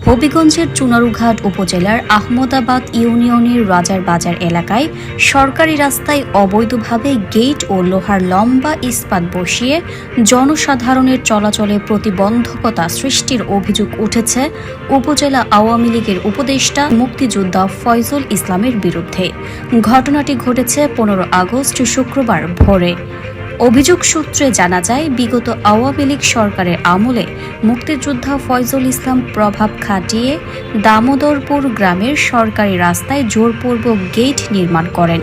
হবিগঞ্জের চুনারুঘাট উপজেলার আহমদাবাদ ইউনিয়নের রাজার বাজার এলাকায় সরকারি রাস্তায় অবৈধভাবে গেট ও লোহার লম্বা ইস্পাত বসিয়ে জনসাধারণের চলাচলে প্রতিবন্ধকতা সৃষ্টির অভিযোগ উঠেছে উপজেলা আওয়ামী লীগের উপদেষ্টা মুক্তিযোদ্ধা ফয়জুল ইসলামের বিরুদ্ধে। ঘটনাটি ঘটেছে 15 আগস্ট শুক্রবার ভোরে। অভিযোগ সূত্রে জানা যায়, বিগত আওয়ামী লীগ সরকারের আমলে মুক্তিযোদ্ধা ফয়জুল ইসলাম প্রভাব খাটিয়ে দামোদরপুর গ্রামের সরকারি রাস্তায় জোরপূর্বক গেট নির্মাণ করেন।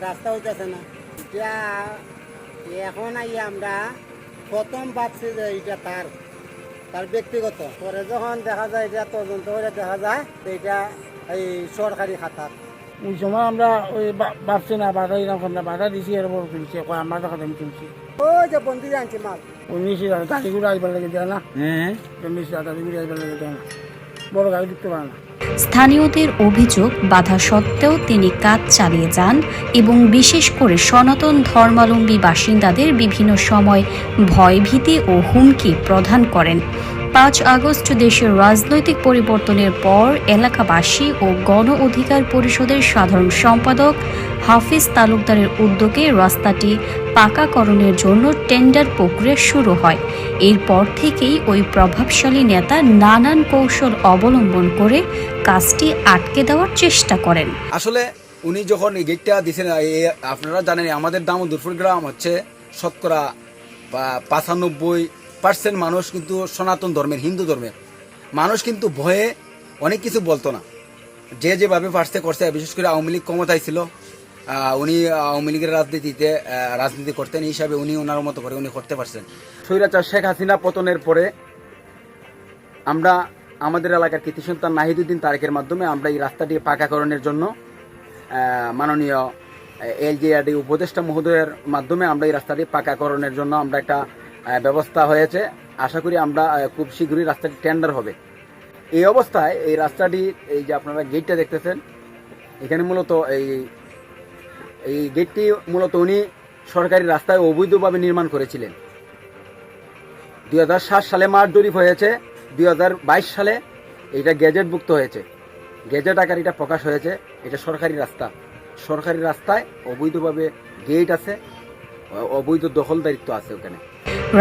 রাস্তা হইতেছে না, এখন আমরা প্রথম ভাবছি যে এটা তার ব্যক্তিগত, পরে যখন দেখা যায় এটা তদন্ত করে দেখা যায় এটা এই সরকারি খাতা। ওই সময় আমরা ওই ভাবছি না, বাধা দিলাম না, বাধা দিছি এর উপর কিনছি, আমার দেখা আমি কিনছি। ওই যে বন্দি আনছি মাল 19,000 গাড়িগুলো আসবার লেগে দেয় না, 19,000 গাড়িগুলো আসবার লেগে দেয় না, বড় গাড়ি ঢুকতে পারে না। স্থানীয়দের অভিযোগ, বাধা সত্ত্বেও তিনি কাজ চালিয়ে যান এবং বিশেষ করে সনাতন ধর্মাবলম্বী বাসিন্দাদের বিভিন্ন সময় ভয়ভীতি ও হুমকি প্রদান করেন। 5 আগস্ট দেশের রাজনৈতিক পরিবর্তনের পর এলাকাবাসী ও গণ অধিকার পরিষদের সাধারণ সম্পাদক হাফিজ তালুকদারের উদ্যোগে রাস্তাটি পাকাকরণের জন্য টেন্ডার প্রক্রিয়া শুরু হয়। এরপর থেকেই ওই প্রভাবশালী নেতা নানান কৌশল অবলম্বন করে কাজটি আটকে দেওয়ার চেষ্টা করেন। আসলে উনি যখন এই গেটটা দিয়েছেন, আপনারা জানেন আমাদের দামোদরপুর গ্রাম হচ্ছে শতকরা 95% মানুষ কিন্তু সনাতন ধর্মের, হিন্দু ধর্মের মানুষ, কিন্তু ভয়ে অনেক কিছু বলতো না। যে যেভাবে পারছে করছে, বিশেষ করে আওয়ামী লীগ ক্ষমতায় ছিল, উনি আওয়ামী লীগের রাজনীতি করতেন, এই হিসাবে উনি ওনার মতো করে উনি করতে পারছেন। স্বৈরাচার শেখ হাসিনা পতনের পরে আমরা আমাদের এলাকার কৃতি সন্তান নাহিদুদ্দিন তারেকের মাধ্যমে আমরা এই রাস্তাটি পাকাকরণের জন্য মাননীয় এলজিআরডি উপদেষ্টা মহোদয়ের মাধ্যমে আমরা এই রাস্তাটি পাকাকরণের জন্য আমরা একটা ব্যবস্থা হয়েছে। আশা করি আমরা খুব শীঘ্রই রাস্তাটি টেন্ডার হবে। এই অবস্থায় এই রাস্তাটি, এই যে আপনারা গেটটা দেখতেছেন, এখানে মূলত এই গেটটি মূলত উনি সরকারি রাস্তায় অবৈধভাবে নির্মাণ করেছিলেন। 2007 সালে মাঠ জরিপ হয়েছে, 2022 সালে এটা গেজেটভুক্ত হয়েছে, গেজেট আকারে এটা প্রকাশ হয়েছে। এটা সরকারি রাস্তা, সরকারি রাস্তায় অবৈধভাবে গেট আছে, অবৈধ দখলদারিত্ব আছে ওখানে।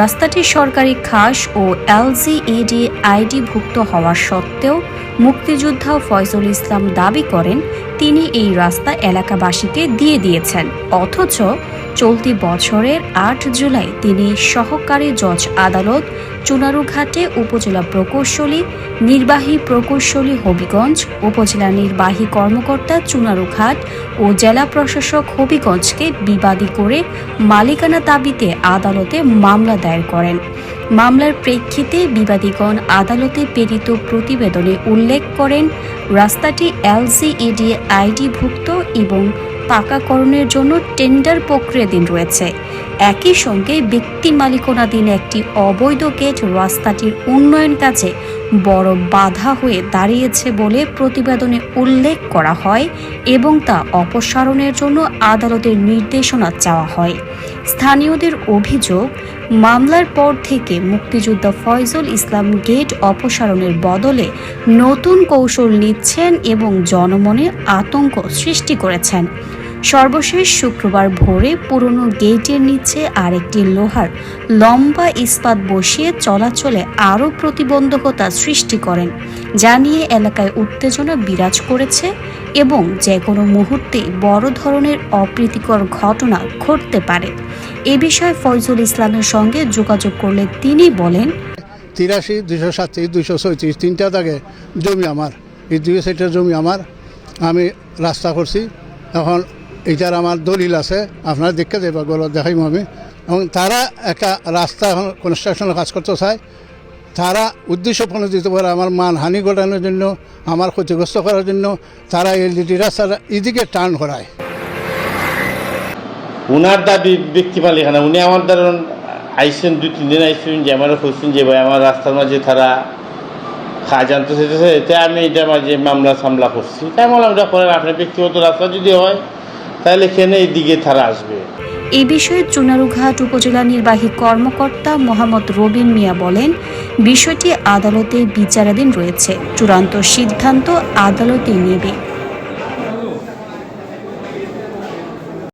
রাস্তাটি সরকারি খাস ও এলজিইডি আইডিভুক্ত হওয়া সত্ত্বেও মুক্তিযোদ্ধা ফয়জুল ইসলাম দাবি করেন তিনি এই রাস্তা এলাকাবাসীকে দিয়ে দিয়েছেন, অথচ চলতি বছরের 8 জুলাই তিনি সহকারী জজ আদালত চুনারুঘাটে উপজেলা প্রকৌশলী, নির্বাহী প্রকৌশলী হবিগঞ্জ, উপজেলা নির্বাহী কর্মকর্তা চুনারুঘাট ও জেলা প্রশাসক হবিগঞ্জকে বিবাদী করে মালিকানা দাবিতে আদালতে মামলা দায়ের করেন। মামলার প্রেক্ষিতে বিবাদীগণ আদালতে প্রেরিত প্রতিবেদনে উল্লেখ করেন রাস্তাটি এলজিইডি আইডিভুক্ত এবং পাকাকরণের জন্য টেন্ডার প্রক্রিয়াধীন রয়েছে। একই সঙ্গে ব্যক্তি মালিকানাধীন একটি অবৈধ গেট রাস্তাটির উন্নয়ন কাজে বড় বাধা হয়ে দাঁড়িয়েছে বলে প্রতিবেদনে উল্লেখ করা হয় এবং তা অপসারণের জন্য আদালতের নির্দেশনা চাওয়া হয়। স্থানীয়দের অভিযোগ, মামলার পর থেকে মুক্তিযোদ্ধা ফয়জুল ইসলাম গেট অপসারণের বদলে নতুন কৌশল নিচ্ছেন এবং জনমনে আতঙ্ক সৃষ্টি করেছেন। সর্বশেষ শুক্রবার ভোরে পুরনো গেটের নিচে আরেকটি লোহার লম্বা ইস্পাত বসিয়ে চলাচলে আরও প্রতিবন্ধকতা সৃষ্টি করেন, যা নিয়ে এলাকায় উত্তেজনা বিরাজ করেছে এবং যে কোনো মুহূর্তে বড় ধরনের অপ্রীতিকর ঘটনা ঘটতে পারে। এ বিষয়ে ফয়জুল ইসলামের সঙ্গে যোগাযোগ করলে তিনি বলেন, 83, 237, 236 তিনটা দাগে জমি আমার, এই 2 সাইডের জমি আমার, আমি রাস্তা করছি। এখন এইটার আমার দলিল আছে, আপনারা দেখতে যাইবা, গলত দেখাইব আমি। এবং তারা একটা রাস্তা এখন কনস্ট্রাকশনের কাজ করতে চায়, তারা উদ্দেশ্য প্রণোদিত করে আমার মানহানি ঘটানোর জন্য, আমার ক্ষতিগ্রস্ত করার জন্য তারা এলজিডি রাস্তাটা এদিকে টার্ন করায়। উনার দাবি ব্যক্তি মালিকানা, উনি আমার দ্বারা আইসেন 2-3 দিন আইসেন, যে আমার খুঁজছেন যে ভাই আমার রাস্তার মাঝে তারা কাজ আনতে চাইতেছে, এতে আমি এটা মাঝে মামলা সামলা করছি। তাই বললাম এটা করেন, আপনার ব্যক্তিগত রাস্তা যদি হয় তাহলে কেন এই দিকে তারা আসবে। এ বিষয়ে চুনারুঘাট উপজেলা নির্বাহী কর্মকর্তা মোহাম্মদ রবিন মিয়া বলেন, বিষয়টি আদালতে বিচারাধীন রয়েছে, চূড়ান্ত সিদ্ধান্ত আদালতে নেবে।